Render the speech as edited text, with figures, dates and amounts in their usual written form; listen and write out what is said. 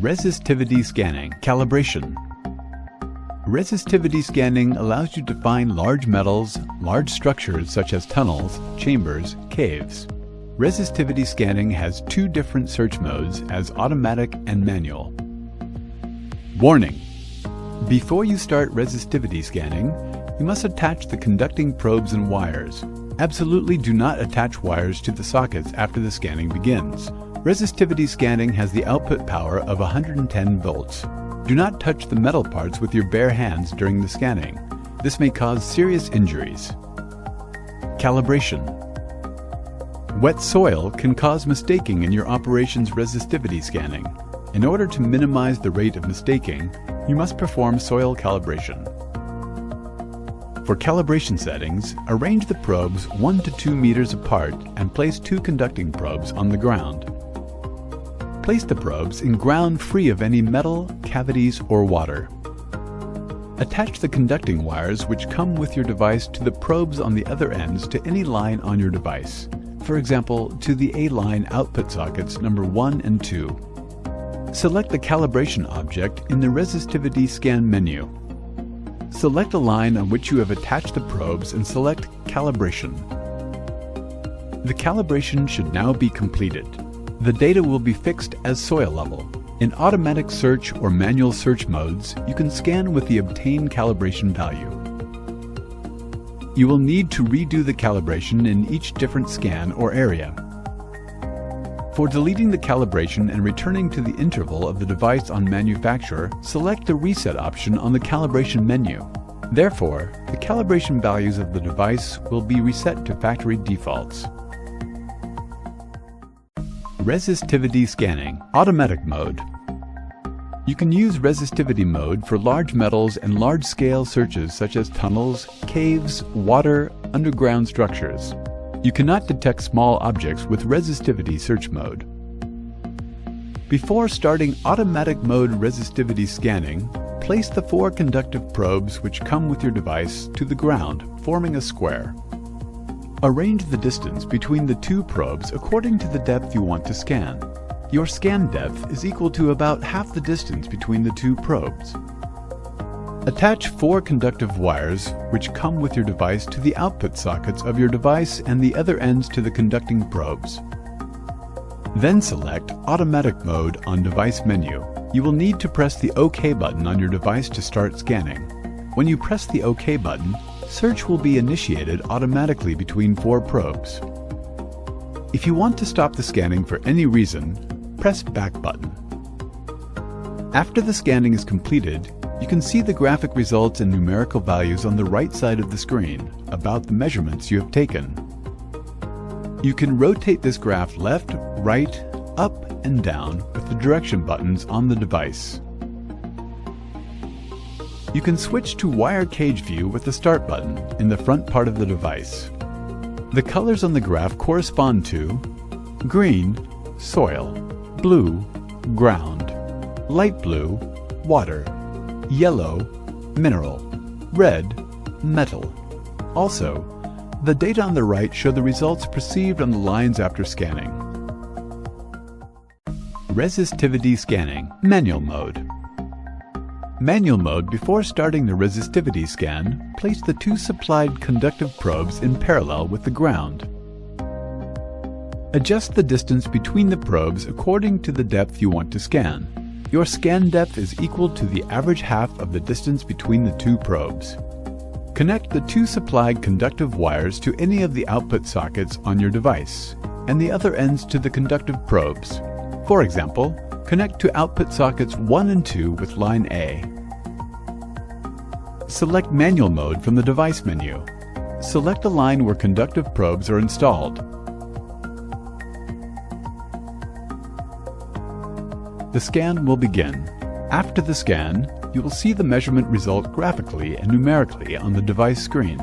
Resistivity scanning, calibration. Resistivity scanning allows you to find large metals, large structures such as tunnels, chambers, caves. Resistivity scanning has two different search modes as automatic and manual. Warning! Before you start resistivity scanning, you must attach the conducting probes and wires. Absolutely do not attach wires to the sockets after the scanning begins. Resistivity scanning has the output power of 110 volts. Do not touch the metal parts with your bare hands during the scanning. This may cause serious injuries. Calibration. Wet soil can cause mistaking in your operation's resistivity scanning. In order to minimize the rate of mistaking, you must perform soil calibration. For calibration settings, arrange the probes 1 to 2 meters apart and place 2 conducting probes on the ground. Place the probes in ground free of any metal, cavities, or water. Attach the conducting wires which come with your device to the probes on the other ends to any line on your device. For example, to the A-line output sockets number 1 and 2. Select the calibration object in the resistivity scan menu. Select a line on which you have attached the probes and select Calibration. The calibration should now be completed. The data will be fixed as soil level. In automatic search or manual search modes, you can scan with the obtained calibration value. You will need to redo the calibration in each different scan or area. For deleting the calibration and returning to the interval of the device on manufacturer, select the Reset option on the calibration menu. Therefore, the calibration values of the device will be reset to factory defaults. Resistivity scanning, automatic mode. You can use resistivity mode for large metals and large-scale searches such as tunnels, caves, water, underground structures. You cannot detect small objects with resistivity search mode. Before starting automatic mode resistivity scanning, place the 4 conductive probes which come with your device to the ground, forming a square. Arrange the distance between the 2 probes according to the depth you want to scan. Your scan depth is equal to about half the distance between the 2 probes. Attach 4 conductive wires which come with your device to the output sockets of your device and the other ends to the conducting probes. Then select Automatic Mode on Device menu. You will need to press the OK button on your device to start scanning. When you press the OK button, search will be initiated automatically between 4 probes. If you want to stop the scanning for any reason, press Back button. After the scanning is completed, you can see the graphic results and numerical values on the right side of the screen about the measurements you have taken. You can rotate this graph left, right, up, and down with the direction buttons on the device. You can switch to wire cage view with the Start button in the front part of the device. The colors on the graph correspond to green, soil, blue, ground, light blue, water, yellow, mineral, red, metal. Also, the data on the right show the results perceived on the lines after scanning. Resistivity scanning, manual mode. Manual mode, before starting the resistivity scan, place the 2 supplied conductive probes in parallel with the ground. Adjust the distance between the probes according to the depth you want to scan. Your scan depth is equal to the average half of the distance between the 2 probes. Connect the 2 supplied conductive wires to any of the output sockets on your device, and the other ends to the conductive probes. For example, connect to output sockets 1 and 2 with line A. Select Manual Mode from the Device menu. Select a line where conductive probes are installed. The scan will begin. After the scan, you will see the measurement result graphically and numerically on the device screen.